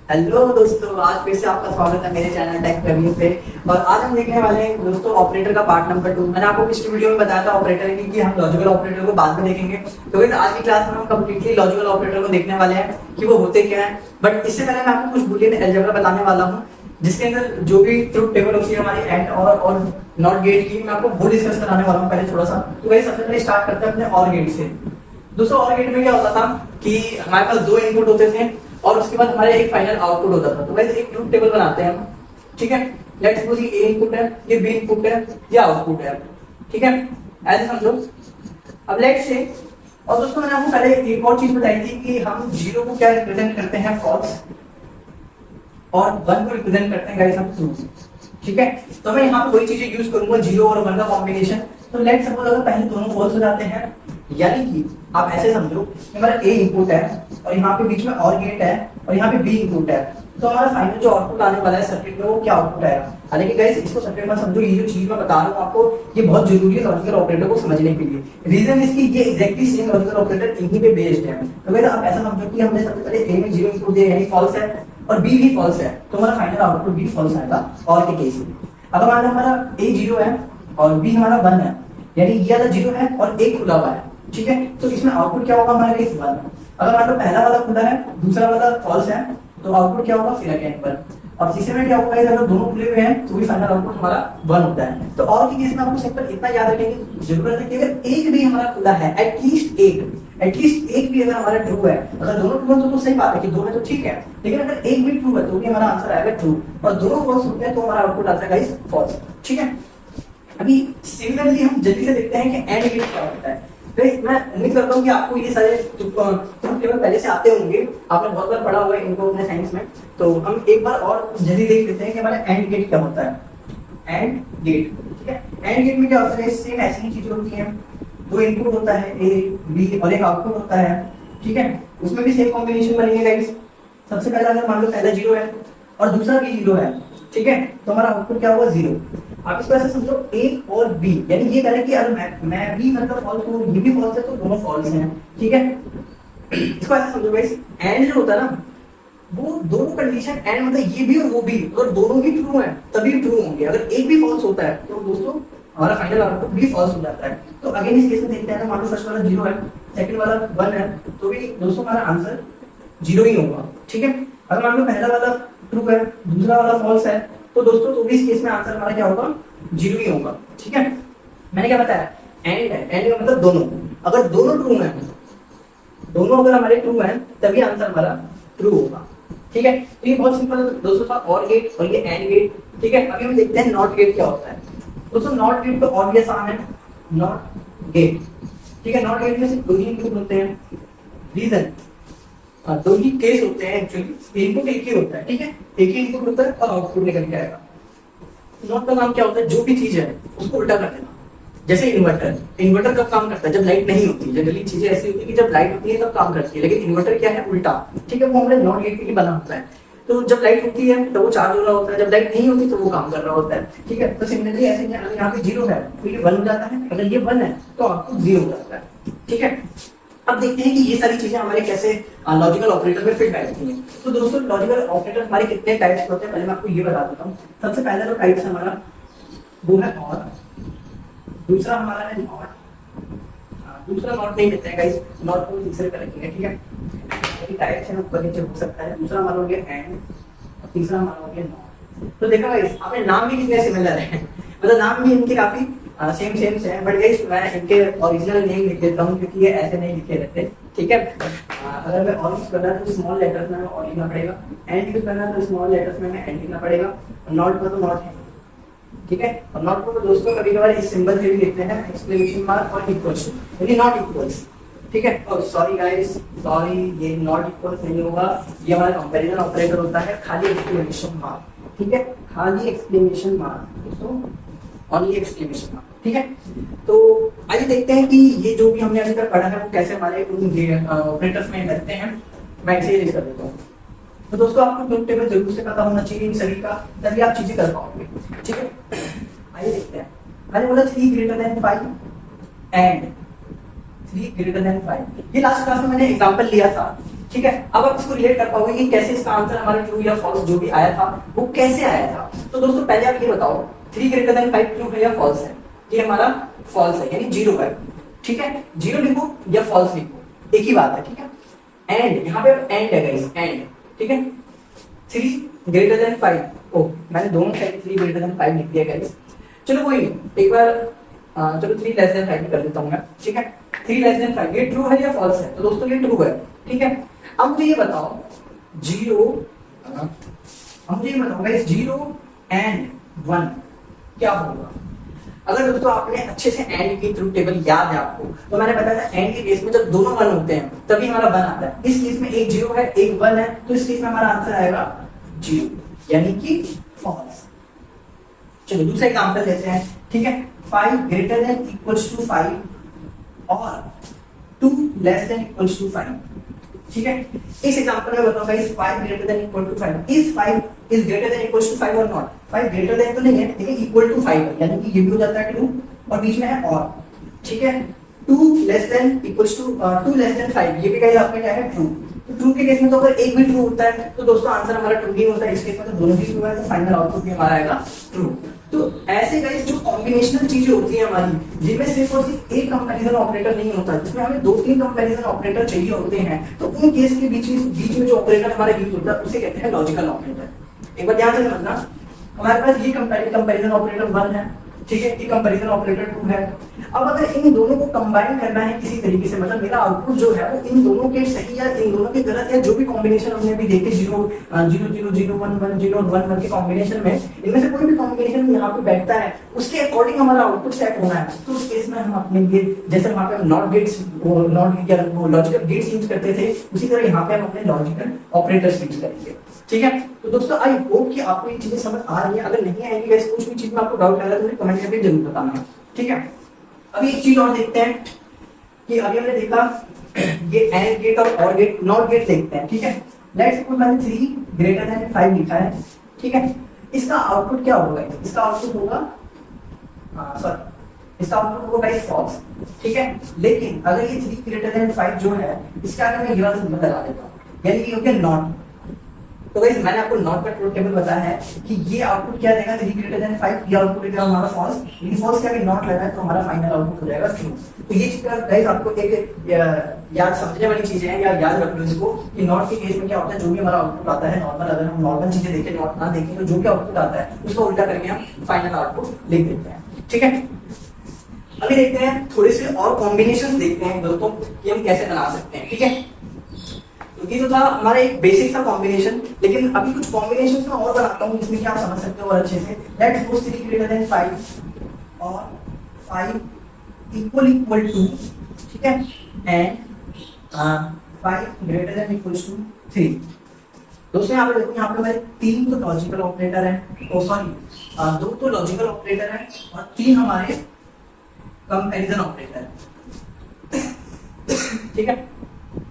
Hello दोस्तों, आज फिर से आपका स्वागत है मेरे चैनल टेक प्रवीण पे। और आज हम देखने वाले हैं दोस्तों ऑपरेटर का पार्ट नंबर 2। मैंने आपको पिछली वीडियो में बताया था ऑपरेटर की कि हम लॉजिकल ऑपरेटर को बाद में देखेंगे। तो गाइस आज की क्लास में हम कंप्लीटली लॉजिकल ऑपरेटर को देखने वाले हैं कि वो होते क्या है। बट इससे पहले मैं आपको कुछ बुलियन अलजेब्रा बताने वाला हूँ, जिसके अंदर जो भी ट्रुथ टेबल होती है हमारी एंड और नॉट गेट की, मैं आपको वो डिस्कस कराने वाला हूँ पहले थोड़ा सा। तो गाइस सबसे पहले स्टार्ट करते हैं अपने और गेट से। दोस्तों और गेट में क्या होता था कि हमारे पास दो इनपुट होते थे और उसके बाद हमारे एक फाइनल आउटपुट होता था। तो वैसे एक ट्रूथ टेबल बनाते हैं हम, ठीक है। लेट्स सपोज ये ए इनपुट है, ये बी इनपुट है, ये आउटपुट है, ठीक है, ऐसे समझो। अब लेट्स से, और दोस्तों मैंने आपको पहले एक और चीज बताई थी कि हम जीरो को क्या रिप्रेजेंट करते हैं, फॉल्स, और वन को रिप्रेजेंट करते हैं गाइस हम ट्रू, ठीक है। तो मैं यहाँ पे वही चीजें यूज करूंगा, जीरो और वन का कॉम्बिनेशन। तो लेट्स सपोज अगर पहले दोनों फॉल्स हो जाते हैं, यानी कि आप ऐसे समझो कि हमारा ए इनपुट है और यहाँ पे बीच में और गेट है और यहाँ पे बी इनपुट है, तो हमारा फाइनल जो आउटपुट आने वाला है सर्किट में वो क्या आउटपुट आएगा। हालांकि गाइस इसको सर्किट में समझो, ये जो चीज मैं बता रहा हूँ आपको ये बहुत जरूरी है लॉजिकल ऑपरेटर को समझने के लिए। रीजन इसकी ये एग्जैक्टली सेम लॉजिकल ऑपरेटर इन्हीं पे बेस्ड है। तो गाइस आप ऐसा समझो कि हमने सबसे पहले ए में जीरो इनपुट दिया यानी फॉल्स है और बी भी फॉल्स है, तो हमारा फाइनल आउटपुट भी फॉल्स आएगा और के केस में। अगर मान लो हमारा ए जीरो है और बी हमारा वन है, यानी ये वाला जीरो है और ए खुला हुआ है, ठीक है, तो इसमें आउटपुट क्या होगा हमारा केस वन। अगर मान लो पहला वाला खुला है दूसरा वाला फॉल्स है, तो आउटपुट क्या होगा फिर अगेन वन। और तीसरे में क्या होगा, अगर दोनों खुले हुए हैं तो भी फाइनल आउटपुट हमारा वन होता है। तो और के केस में आपको सिंपल इतना याद रखने की जरूरत है कि अगर एक भी हमारा खुला है, एटलीस्ट एक भी अगर हमारा ट्रू है, अगर दोनों ट्रू है तो सही बात है कि दो है तो ठीक है, लेकिन अगर एक भी ट्रू है तो भी हमारा आंसर आएगा ट्रू, और दोनों फॉल्स होते हैं तो हमारा आउटपुट आता है गाइस फॉल्स, ठीक है। अभी सिमिलरली हम जल्दी से देखते हैं कि एंड गेट क्या होता है। गाइस मैं उम्मीद करता हूँ कि आपको ये सारे ट्रूथ टेबल पहले से आते होंगे, आपने बहुत बार पढ़ा हुआ है इनको अपने साइंस में। तो हम एक बार और जल्दी देख लेते हैं कि हमारा एंड गेट क्या होता है। एंड गेट, ठीक है। एंड गेट में क्या होता है, सेम ऐसी ही चीजें होती हैं, दो इनपुट होता है ए बी और एक आउटपुट होता है, ठीक है। उसमें भी सेम कॉम्बिनेशन बनेंगे गाइस। सबसे पहला अगर मान लो पहला जीरो है और दूसरा भी जीरो है, ठीक है, तो हमारा आउटपुट क्या होगा जीरो। आप इसको ऐसे समझो ए और बी, यानी ये कह रहे हैं कि अगर मैं भी मतलब फॉल्स हूं ये भी फॉल्स है तो दोनों फॉल्स हैं, ठीक है। इसको ऐसे समझो गाइस, एंड जो होता है ना वो दोनों कंडीशन एंड मतलब ये भी और वो भी, अगर दोनों ही ट्रू हैं तभी ट्रू होंगे। अगर एक भी फॉल्स होता है तो दोस्तों हमारा फाइनल आउटपुट भी फॉल्स हो जाता है। तो अगेन इस केस में देखते हैं ना, मान लो फर्स्ट वाला जीरो है सेकंड वाला वन है, तो भी दोस्तों हमारा आंसर जीरो ही होगा, ठीक है। अगर मान लो पहला वाला ट्रू है दूसरा वाला फॉल्स है, तो दोस्तों तो भी इस केस में आंसर हमारा क्या होगा, जीरो ही होगा, ठीक है। मैंने क्या बताया, एंड है, एंड का मतलब दोनों, अगर दोनों ट्रू हैं, दोनों अगर हमारे ट्रू हैं तभी आंसर हमारा ट्रू होगा, ठीक है। तो ये बहुत सिंपल दोस्तों था और गेट और ये एंड गेट, ठीक है। अभी हम देखते हैं नॉट गेट क्या होता है। दोस्तों नॉट गेट तो ऑब्वियस आम है, नॉट गेट, ठीक है। नॉट गेट में सिर्फ दो ही इनपुट होते हैं, रीजन दो ही केस होते हैं एक्चुअली, इनपुट एक ही होता है, ठीक है, एक ही इनपुट होता है और आउटपुट निकल के आएगा। नॉट का काम क्या होता है, जो भी चीज है उसको उल्टा कर देना। जैसे इन्वर्टर कब काम करता है, जब लाइट नहीं होती। जनरली चीजें ऐसी होती है कि जब लाइट होती है तब काम करती है, लेकिन इन्वर्टर क्या है, उल्टा, ठीक है, वो हमारे नॉट गेट के लिए बना होता है। तो जब लाइट होती है तो वो चार्ज हो रहा होता है, जब लाइट नहीं होती तो वो काम कर रहा होता है, ठीक है। तो सिमिलरली ऐसे अगर यहाँ पे जीरो है तो ये वन हो जाता है, अगर ये वन है तो आपको जीरो हो जाता है, ठीक है। अब देखते हैं कि ये सारी चीजें हमारे कैसे लॉजिकल ऑपरेटर में फिट बैठती हैं। तो दोस्तों लॉजिकल ऑपरेटर हमारे कितने टाइप्स होते हैं पहले मैं आपको ये बता देता हूँ। सबसे पहला जो टाइप्स है हमारा वो है और, दूसरा हमारा है नॉट, दूसरा नॉट नहीं लेते हैं गाइस, नॉट को तीसरे पे रखेंगे, ठीक है। ये टाइप्स है ऊपर नीचे हो सकता है। दूसरा हमारा हो गया एंड और तीसरा हमारा हो गया नॉट। तो देखा गाइस आपने नाम भी कितने सिमिलर है, मतलब नाम भी इनके काफी सेम है, बट गाइस मैं इनके ओरिजिनल नेम लिख देता हूँ क्योंकि ये ऐसे नहीं लिखे रहते, ठीक है। अगर मैं और यूज करना है तो स्मॉल लेटर्स में और लिखना पड़ेगा, एंड यूज करना है तो स्मॉल लेटर्स में एंड लिखना पड़ेगा, नॉट पर तो नॉट है, ठीक है। और नॉट को तो दोस्तों कभी कभार इस सिंबल से भी लिखते हैं, एक्सक्लेमेशन मार्क और इक्वल्स, यानी नॉट इक्वल्स, ठीक है। और सॉरी गाइस, सॉरी ये नॉट इक्वल्स नहीं होगा, ये हमारा कंपैरिजन ऑपरेटर होता है, खाली एक्सक्लेमेशन मार्क, ठीक है, खाली एक्सक्लेमेशन मार्क दोस्तों, ओनली एक्सक्लेमेशन मार्क, ठीक है। तो आइए देखते हैं कि ये जो भी हमने अभी तक पढ़ा है वो कैसे हमारे ऑपरेटर्स में लगते हैं। मैं इसे कर देता हूँ। तो दोस्तों आपको ट्रूथ टेबल जरूर से पता होना चाहिए इन सभी का, तभी आप चीजें कर पाओगे, ठीक है। आइए देखते हैं। मैंने बोला 3 greater than 5 and 3 greater than 5। ये लास्ट क्लास में मैंने एग्जांपल लिया था ठीक है, अब आप इसको रिलेट कर पाओगे कि कैसे इसका आंसर हमारा ट्रू या फॉल्स जो भी आया था वो कैसे आया था। तो दोस्तों पहले आप ये बताओ 3 ग्रेटर देन 5 ट्रू है या फॉल्स है? ये हमारा फॉल्स है, यानी 0 है। ठीक है, 0 लिखो या फॉल्स लिखो एक ही बात है। ठीक है, एंड यहाँ पे एंड है गाइस, एंड। ठीक है, 3 ग्रेटर देन 5, ओ मैंने दोनों साइड 3 ग्रेटर देन 5 लिख दिया गाइस। चलो कोई नहीं, एक बार चलो 3 लेस देन 5 कर देता हूँ मैं। ठीक है, 3 लेस देन 5 ये ट्रू है या फॉल्स है? तो दोस्तों ये ट्रू है। ठीक है, अब मुझे ये बताओ 0 अब मुझे ये बताओ गाइस 0 एंड 1 क्या होगा? अगर दोस्तों आपने अच्छे से एंड की ट्रूथ टेबल याद है आपको, तो मैंने बताया था एंड के केस में जब दोनों 1 होते हैं तभी हमारा 1 आता है। इस केस में एक 0 है एक 1 है, तो इस केस में हमारा आंसर आएगा 0, यानी कि फॉल्स। चलो दूसरा एग्जांपल लेते हैं। ठीक है, 5 ग्रेटर देन इक्वल्स टू 5 और 2 लेस देन इक्वल्स टू 5। ठीक है, इस एग्जांपल में बताओ guys 5 greater than equal to 5 is 5 is greater than equals to 5 और नॉट? 5 ग्रेटर देन तो नहीं है लेकिन इक्वल टू 5 है, यानी कि ये भी हो जाता है ट्रू और बीच में है और। ठीक है, 2 less than equals to 2 less than 5 ये भी गाइस आपका क्या है? ट्रू। तो ट्रू के केस में तो अगर एक भी ट्रू होता है तो दोस्तों आंसर हमारा ट्रू ही होता है। इस केस में तो दोनों ही ट्रू है, तो फाइनल आउटपुट भी हमारा आएगा ट्रू। तो ऐसे गाइस जो कॉम्बिनेशनल चीजें होती है हमारी, जिनमें सिर्फ और सिर्फ एक कंपैरिजन ऑपरेटर नहीं होता, जिसमें हमें 2-3 कंपैरिजन ऑपरेटर चाहिए होते हैं, तो उन केस के बीच में जो ऑपरेटर हमारा यूज होता है उसे कहते हैं लॉजिकल ऑपरेटर। एक बार ध्यान से समझना, हमारे पास ये कंपैरिजन ऑपरेटर 1 है। ठीक है, ये कंपैरिजन ऑपरेटर 2 है। अब अगर इन दोनों को कंबाइन करना है किसी तरीके से, मतलब मेरा आउटपुट जो है वो इन दोनों के सही या इन दोनों के गलत या जो भी कॉम्बिनेशन हमने अभी देखे 0 0 0 0 1 1 0 1 1 के कॉम्बिनेशन में, इनमें से कोई भी कॉम्बिनेशन यहाँ पे बैठता है उसके अकॉर्डिंग हमारा आउटपुट सेट होना है। तो उस केस में हम अपने लिए जैसे वहाँ पे हम not gates logical gates use करते थे, उसी तरह यहाँ पे हम अपने लॉजिकल ऑपरेटर्स यूज करेंगे। ठीक है, तो दोस्तों आई होप कि आपको ये चीजें समझ आ रही है। अगर नहीं आएगी गाइस कुछ भी चीज में आपको डाउट लग रहा है तो मुझे कमेंट करके जरूर बताना। ठीक है, अभी एक चीज और देखते हैं कि अभी हमने देखा ये एंड गेट और गेट नॉट गेट देखते हैं। ठीक है, लेट्स सपोज मैंने 3 ग्रेटर देन 5 लिखा है। ठीक है, इसका आउटपुट क्या होगा? इसका आउटपुट होगा इसका आउटपुट होगा गाइस फॉल्स। ठीक है, लेकिन अगर ये 3 ग्रेटर देन 5 जो है इसका आगे मैं ये वाला सिंबल लगा देता हूं, यानी कि हो गया नॉट। तो गाइस मैंने आपको नॉट का ट्रूथ टेबल बताया है कि ये आउटपुट क्या देगा 3 ग्रेटर देन 5, ये आउटपुट देगा हमारा फॉल्स। लेकिन फॉल्स के आगे नॉट लगा है तो हमारा फाइनल आउटपुट हो जाएगा ट्रू। तो ये चीज गाइस आपको एक याद समझने वाली चीजें हैं, या याद रख लो इसको कि नॉट के केस में क्या होता है, जो भी हमारा आउटपुट आता है नॉर्मल, अगर हम नॉर्मल चीजें देखें नॉट ना देखें तो जो भी आउटपुट आता है उसको उल्टा करके हम फाइनल आउटपुट लिख देते हैं। ठीक है, अभी देखते हैं थोड़े से और कॉम्बिनेशंस देखते हैं दोस्तों कि हम कैसे बना सकते हैं। ठीक है, ये तो था हमारा एक बेसिक सा कॉम्बिनेशन, लेकिन अभी कुछ कॉम्बिनेशंस मैं और बनाता हूँ जिसमें कि आप समझ सकते हो और अच्छे से। लेट्स सपोज 3 ग्रेटर देन 5 और 5 इक्वल टू, ठीक है, and 5 greater than equals to 3। दोस्तों यहाँ पे देखो, यहाँ पे हमारे 3 तो लॉजिकल ऑपरेटर है, ओ सॉरी 2 तो लॉजिकल ऑपरेटर है और 3 हमारे कंपैरिजन ऑपरेटर है। ठीक है,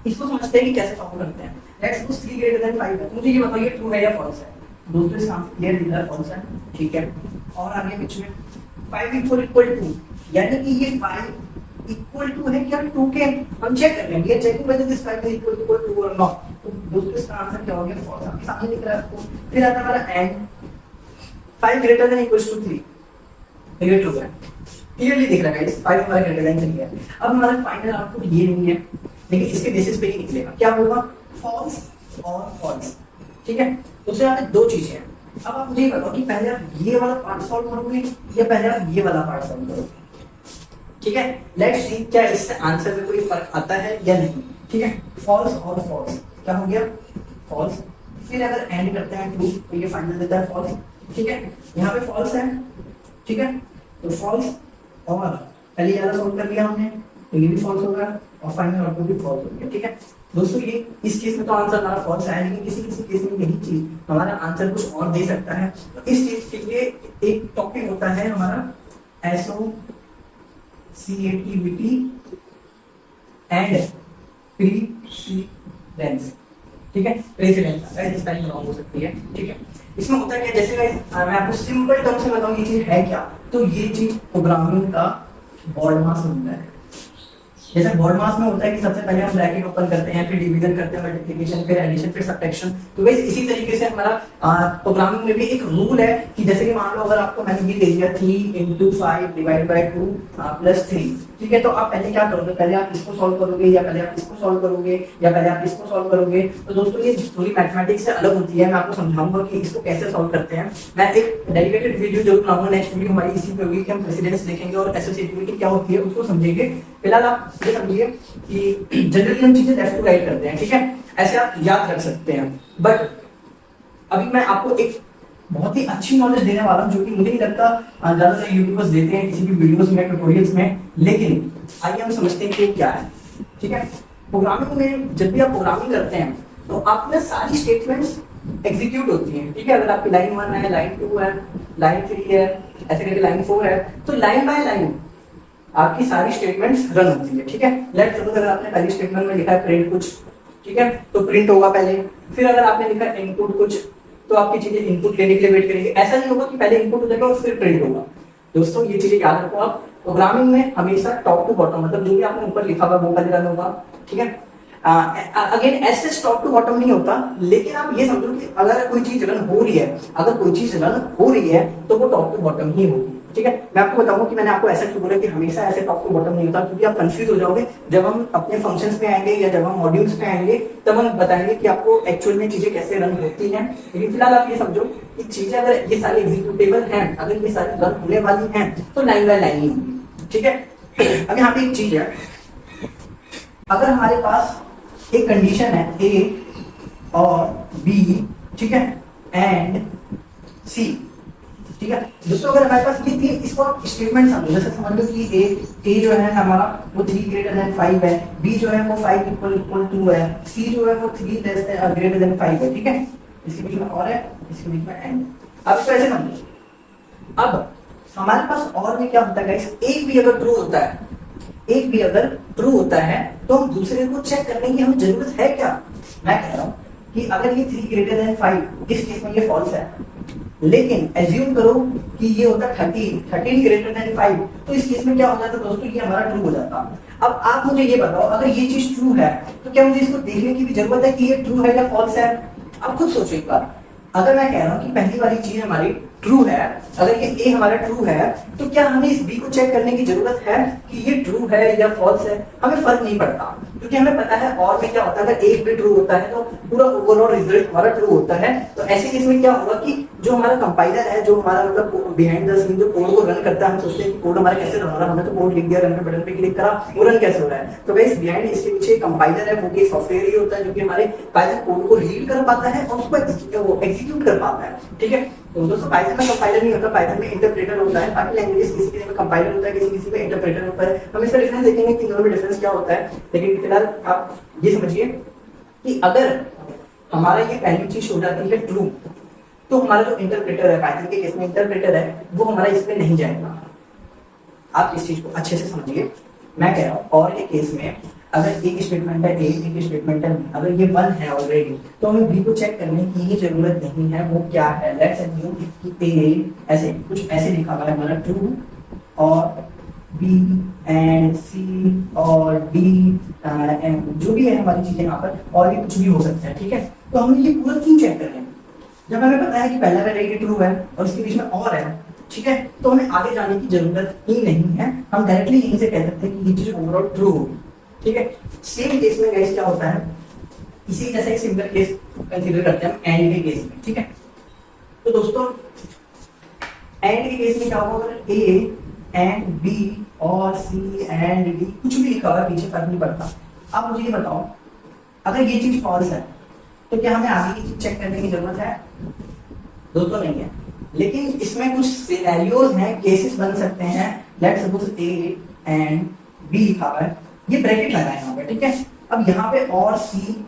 इसको समझते हैं कि कैसे फॉर्म करते हैं। लेट्स सपोज 3 ग्रेटर देन 5 है, तो मुझे ये बताइए ट्रू है या फॉल्स है? दोस्तों इसका आंसर क्लियर दिख रहा है, फॉल्स है। ठीक है, और आगे बीच में 5 इक्वल टू, यानी कि ये 5 इक्वल टू है क्या 2 के? हम चेक कर लेंगे, checking whether this 5 is equal to 2 और नॉट। तो दोस्तों इसका आंसर क्या हो गया? फॉल्स। आपके सामने दिख रहा है आपको। फिर आता है हमारा and 5 greater than equal to 3, तो ये ट्रू है, क्लियरली दिख रहा है गाइस, 5 हमारा ग्रेटर देन 3 है। अब हमारा फाइनल आउटपुट ये नहीं है, लेकिन इसके बेसिस पे ही निकलेगा। क्या होगा? फॉल्स और फॉल्स। ठीक है, तो उससे यहाँ पे 2 चीजें हैं। अब आप मुझे बताओ कि पहले आप ये वाला पार्ट सॉल्व करोगे या पहले आप ये वाला पार्ट सॉल्व करोगे? ठीक है, लेट्स सी क्या इससे आंसर में कोई फर्क आता है या नहीं। ठीक है, फॉल्स और फॉल्स क्या हो गया? फॉल्स। फिर अगर एंड करते हैं ट्रू तो ये फाइनल देता है फॉल्स। ठीक है, यहाँ पे फॉल्स है। ठीक है, तो फॉल्स, और पहले ये वाला सॉल्व कर लिया हमने तो ये भी फॉल्स होगा और फाइनल आउटपुट भी फॉल्स हो गया। ठीक है दोस्तों, ये इस केस में तो आंसर हमारा फॉल्स है, लेकिन किसी किसी केस में यही चीज हमारा आंसर कुछ और दे सकता है। तो इस चीज के लिए एक टॉपिक होता है हमारा एसोसिएटिविटी एंड प्रीसीडेंस। ठीक है, प्रेसिडेंस स्पेलिंग रॉन्ग हो सकती है। ठीक है, इसमें होता क्या, जैसे मैं आपको सिंपल टर्म से बताऊं ये चीज है क्या, तो ये चीज प्रोग्रामिंग का बॉडमास होता है। जैसे बॉड मास में होता है कि सबसे पहले हम ब्रैकेट ओपन करते हैं, फिर डिवीजन करते हैं, मल्टीप्लिकेशन, फिर एडिशन, फिर सबट्रैक्शन। तो वैसे इसी तरीके से हमारा प्रोग्रामिंग में भी एक रूल है कि जैसे कि मान लो अगर आपको मैंने ये दे दिया 3 × 5 डिवाइड बाय 2 + 3, ठीक है, तो आप पहले क्या करोगे, पहले आप इसको सॉल्व करोगे या पहले आप इसको सॉल्व करोगे या पहले आप इसको सॉल्व करोगे। तो दोस्तों ये थोड़ी मैथमेटिक्स से अलग होती है, मैं आपको समझाऊंगा कि इसको कैसे सॉल्व करते हैं। मैं एक डेडिकेटेड वीडियो जरूर बनाऊंगा, नेक्स्ट वीडियो हमारी इसी पे होगी कि हम प्रेसिडेंस देखेंगे और एसोसिएटिविटी क्या होती है उसको समझेंगे। फिलहाल आप ये समझिए कि जनरली हम चीजें लेफ्ट टू राइट करते हैं, ठीक है, ऐसे आप याद रख सकते हैं। बट अभी मैं आपको एक बहुत ही अच्छी नॉलेज देने वाला हूं जो कि मुझे नहीं लगता ज्यादातर यूट्यूबर्स देते हैं किसी भी वीडियोस में, ट्यूटोरियल्स में, लेकिन आइए हम समझते हैं कि क्या है। ठीक है, प्रोग्रामिंग में जब भी आप प्रोग्रामिंग करते हैं तो आप में सारी स्टेटमेंट्स एग्जीक्यूट होती हैं। ठीक है, अगर आपकी लाइन 1 है, लाइन 2 है, लाइन 3 है, ऐसे करके लाइन 4 है, तो लाइन बाय लाइन आपकी सारी स्टेटमेंट्स रन होती है। ठीक है, लेट्स सपोज अगर आपने पहली स्टेटमेंट में लिखा है प्रिंट कुछ, ठीक है, तो प्रिंट होगा पहले, फिर अगर आपने लिखा है इनपुट कुछ, तो आपकी चीजें इनपुट लेने के लिए वेट करेंगे। ऐसा नहीं होगा कि पहले इनपुट हो जाएगा और फिर प्रिंट होगा। दोस्तों ये चीजें याद रखो आप, प्रोग्रामिंग में हमेशा टॉप टू बॉटम, मतलब जो भी आपने ऊपर लिखा हुआ वो पहले रन होगा। ठीक है, अगेन ऐसे टॉप टू बॉटम नहीं होता, लेकिन आप ये समझो कि अगर कोई चीज रन हो रही है, अगर कोई चीज रन हो रही है तो वो टॉप टू बॉटम ही होगी। ठीक है, मैं आपको बताऊंगा कि मैंने आपको ऐसा क्यों बोला कि हमेशा ऐसे टॉप टू बॉटम नहीं होता, क्योंकि आप कंफ्यूज हो जाओगे जब हम अपने फंक्शंस पे आएंगे या जब हम मॉड्यूल्स पे आएंगे, तब हम बताएंगे कि आपको एक्चुअल में चीजें कैसे रन होती हैं। लेकिन फिलहाल आप ये समझो कि चीजें अगर ये सारी एग्जीक्यूटेबल हैं, अगर ये सारी रन होने वाली हैं, तो लाइन बाय लाइन ही होगी। ठीक है, अब यहाँ पे एक चीज है, अगर हमारे पास एक कंडीशन है ए और बी, ठीक है, एंड सी, ठीक है दोस्तों, अगर हमारे पास ये तीन, इसको आप स्टेटमेंट समझो, जैसे समझ लो कि ए जो है हमारा वो 3 > 5 है, बी जो है वो 5 = 2 है, सी जो है वो 3 > 5 है। ठीक है, इसके बीच में और है, इसके बीच में एंड। अब इसको ऐसे समझो, अब हमारे पास और में क्या होता है गाइस, एक भी अगर ट्रू होता है, एक भी अगर ट्रू होता है तो हम दूसरे को चेक करने की हमें जरूरत है क्या। मैं कह रहा हूं कि अगर ये 3 > 5, इस केस में ये फॉल्स है, लेकिन एज्यूम करो कि ये होता 13 > 5, तो इस केस में क्या हो जाता दोस्तों, ये हमारा ट्रू हो जाता। अब आप मुझे ये बताओ, अगर ये चीज ट्रू है तो क्या मुझे इसको देखने की भी जरूरत है कि ये ट्रू है या फॉल्स है। अब खुद सोचो एक बार, अगर मैं कह रहा हूं कि पहली वाली चीज हमारी ट्रू है, अगर ये ए हमारा ट्रू है, तो क्या हमें इस बी को चेक करने की जरूरत है कि ये ट्रू है या फॉल्स है। हमें फर्क नहीं पड़ता, क्योंकि हमें पता है और में क्या होता है, अगर एक भी ट्रू होता है तो पूरा ओवरऑल रिजल्ट हमारा ट्रू होता है। तो ऐसे केस में क्या होगा कि जो हमारा कंपाइलर है, जो हमारा मतलब बिहाइंड द सीन जो कोड को रन करता है, हम सोचते हैं कि कोड हमारा कैसे रन हो रहा है, हमने तो कोड लिख दिया, रन पे बटन पे क्लिक करा, वो रन कैसे हो रहा है। तो गाइस बिहाइंड इसके पीछे कंपाइलर है, वो भी सॉफ्टवेयर ही होता है जो कि हमारे पाइथन कोड को रीड कर पाता है और उसको एग्जीक्यूट कर पाता है। ठीक है, तो दोस्तों पाइथन में कंपाइलर नहीं होता, पाइथन में इंटरप्रेटर होता है। बाकी लैंग्वेजेस किसी किसी में कंपाइलर होता है, किसी किसी में इंटरप्रेटर होता है। हम इसका डिफरेंस देखेंगे कि दोनों में डिफरेंस क्या होता है। लेकिन फिलहाल आप ये समझिए कि अगर हमारा ये पहली चीज हो जाती है ट्रू, तो हमारा जो इंटरप्रेटर है, पाइथन के केस में इंटरप्रेटर है, वो हमारा इसमें नहीं जाएगा। आप इस चीज को अच्छे से समझिए। मैं कह रहा हूँ और के केस में अगर एक स्टेटमेंट है ए, एक स्टेटमेंट है बी, अगर ये 1 है ऑलरेडी, तो हमें बी को चेक करने की ही जरूरत नहीं है, वो क्या है। लेट्स अज्यूम कि ए ऐसे कुछ ऐसे लिखा हुआ है हमारा ट्रू, और बी एंड सी और डी जो भी है हमारी चीजें यहाँ पर, और भी कुछ भी हो सकता है। ठीक है, तो हमें ये पूरा क्यों चेक कर रहे हैं, जब हमें पता है कि पहला वेरिएबल ट्रू है और इसके बीच में और है। ठीक है, तो हमें आगे जाने की जरूरत ही नहीं है, हम डायरेक्टली यहीं से कह सकते हैं कि ये चीज ओवरऑल ट्रू होगी। ठीक है, सेम केस में गाइस क्या होता है, इसी जैसा एक सिंपल केस कंसीडर करते हैं हम एंड के केस में। ठीक है, तो दोस्तों एंड के केस में क्या होगा, अगर ए एंड बी और सी एंड डी कुछ भी लिखा हुआ है पीछे, फर्क नहीं पड़ता। अब मुझे ये बताओ, अगर ये चीज फॉल्स है तो क्या हमें आगे की चीज चेक करने की जरूरत है। दोस्तों नहीं है, लेकिन इसमें कुछ सिनेरियोज हैं, केसेस बन सकते हैं। Let's suppose A and B लिखा हुआ है, ये ब्रैकेट लगाए यहाँ पे। ठीक है, अब यहाँ पे और सी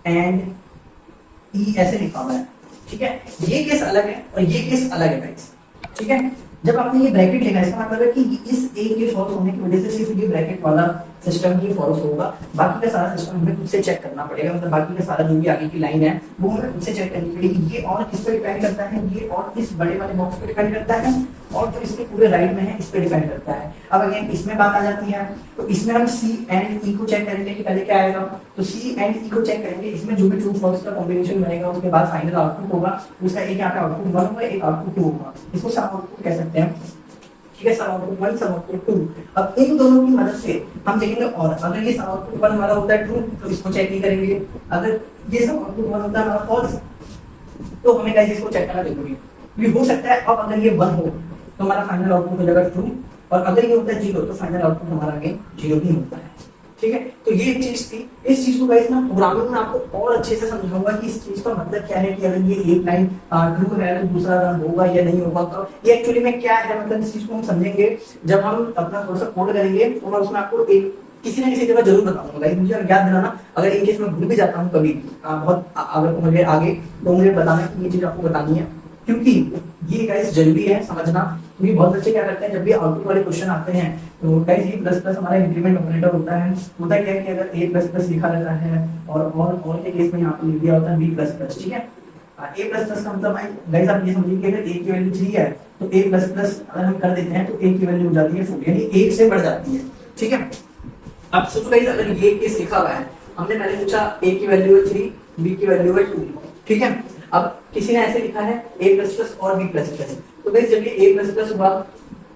एंड ई ऐसे लिखा हुआ है। ठीक है, ये केस अलग है और ये केस अलग है गाइस। ठीक है, जब आपने ये ब्रैकेट लिखा है, इसका मतलब है कि इस ए के फॉल्स होने की वजह से सिर्फ ये ब्रैकेट वाला सिस्टम ही फॉल्स होगा, बाकी का सारा सिस्टम हमें खुद से चेक करना पड़ेगा। मतलब बाकी का सारा जो भी आगे की लाइन है वो हमें खुद से चेक करनी पड़ेगी। ये और किस पे डिपेंड करता है, ये और इस बड़े वाले बॉक्स पे डिपेंड करता है, और जो इसके पूरे राइट में है इस पे डिपेंड करता है। अब अगेन इसमें बात आ जाती है, तो इसमें हम सी एंड ई को चेक करेंगे कि पहले क्या आएगा। तो सी एंड ई को चेक करेंगे, इसमें जो भी ट्रू फॉल्स का कॉम्बिनेशन बनेगा उसके बाद फाइनल आउटपुट होगा, उसका एक यहाँ पे आउटपुट 1 होगा, एक आउटपुट 2 होगा, इसको सम आउटपुट कह सकते हैं। ठीक है, सम आउटपुट 1 सम आउटपुट 2। अब इन दोनों की मदद से हम देखेंगे, और अगर ये सम आउटपुट 1 हमारा होता है ट्रू तो इसको चेक नहीं करेंगे, अगर ये सम आउटपुट 1 होता है हमारा फॉल्स तो हमें गाइस इसको चेक करना जरूरी है। ये हो सकता है अब अगर ये 1 हो तो हमारा फाइनल आउटपुट हो जाएगा ट्रू, और अगर ये होता है 0 तो फाइनल आउटपुट हमारा अगेन 0 ही होता है। ठीक है, तो ये एक चीज थी। इस चीज को गाइस ना प्रोग्रामिंग में आपको और अच्छे से समझाऊंगा कि इस चीज का मतलब क्या है, कि अगर ये एक लाइन ट्रू है तो दूसरा रन होगा या नहीं होगा, तो ये एक्चुअली में क्या है, मतलब इस चीज को हम समझेंगे जब हम अपना थोड़ा सा कोड करेंगे, तो मैं उसमें आपको एक किसी ना किसी जगह जरूर बताऊंगा गाइस, मुझे याद दिलाना, अगर इन केस मैं भूल भी जाता हूँ कभी बहुत अगर मुझे आगे, तो मुझे बताना कि ये चीज आपको बतानी है, क्योंकि ये गाइस जरूरी है समझना। क्योंकि बहुत बच्चे क्या करते हैं जब भी आउटपुट वाले क्वेश्चन आते हैं तो गाइस ये प्लस प्लस हमारा इंक्रीमेंट ऑपरेटर होता है क्या है कि अगर a प्लस प्लस लिखा रहता है और के केस में यहाँ पे लिख दिया होता है b प्लस प्लस। ठीक है, a प्लस प्लस का मतलब गाइस आप ये समझिए कि अगर a की वैल्यू 3 है तो a प्लस प्लस अगर हम कर देते हैं तो a की वैल्यू हो जाती है 4, यानी 1 से बढ़ जाती है। ठीक है, अब सोचो गाइस अगर ये केस लिखा हुआ है, हमने पहले पूछा a की वैल्यू है 3, b की वैल्यू है 2। ठीक है, अब किसी ने ऐसे लिखा है a प्लस प्लस और b प्लस प्लस, तो गाइस जब ये a प्लस प्लस हुआ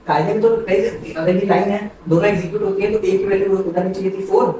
कायदे में, तो गाइस अगर ये लाइन है दोनों एग्जीक्यूट होती है तो a की वैल्यू हो जानी चाहिए थी 4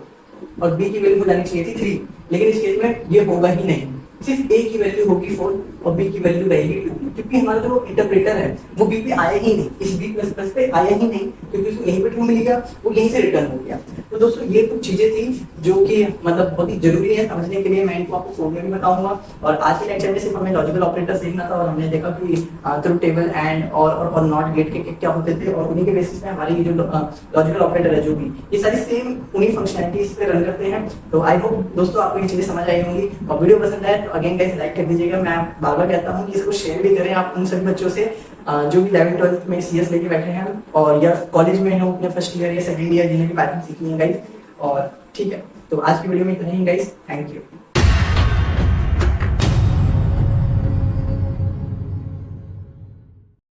और b की वैल्यू हो जानी चाहिए थी 3, लेकिन इस केस में ये होगा ही नहीं, सिर्फ a की वैल्यू होगी 4 और b की वैल्यू रहेगी 2, क्योंकि हमारा जो इंटरप्रेटर है वो b पे आया ही नहीं, इस b प्लस प्लस पे आया ही नहीं, क्योंकि उसको यहीं पे ट्रू मिल गया, वो यहीं से रिटर्न हो गया। तो दोस्तों ये कुछ चीजें थी जो कि मतलब बहुत ही जरूरी है समझने के लिए, मैं इनको आपको फोन में भी बताऊंगा। और आज के लेक्चर में सिर्फ हमें लॉजिकल ऑपरेटर सीखना था, और हमने देखा कि ट्रुथ टेबल एंड और नॉट गेट के क्या होते थे, और उन्हीं के बेसिस पे हमारी ये जो लॉजिकल ऑपरेटर है जो भी ये सारी सेम उन्हीं फंक्शनैलिटीज पे रन करते हैं। तो आई होप दोस्तों आपको ये चीजें समझ आई होंगी, और वीडियो पसंद आए तो अगेन गाइस लाइक कर दीजिएगा। मैं बार बार कहता हूँ कि इसको शेयर भी करें आप उन सभी बच्चों से जो भी 11th 12th में CS लेके बैठे हैं, और या कॉलेज में हो अपने फर्स्ट ईयर या सेकंड ईयर जिन्हें भी पैटर्न सीखनी है गाइस। और ठीक है, तो आज की वीडियो में इतना ही गाइस, थैंक यू।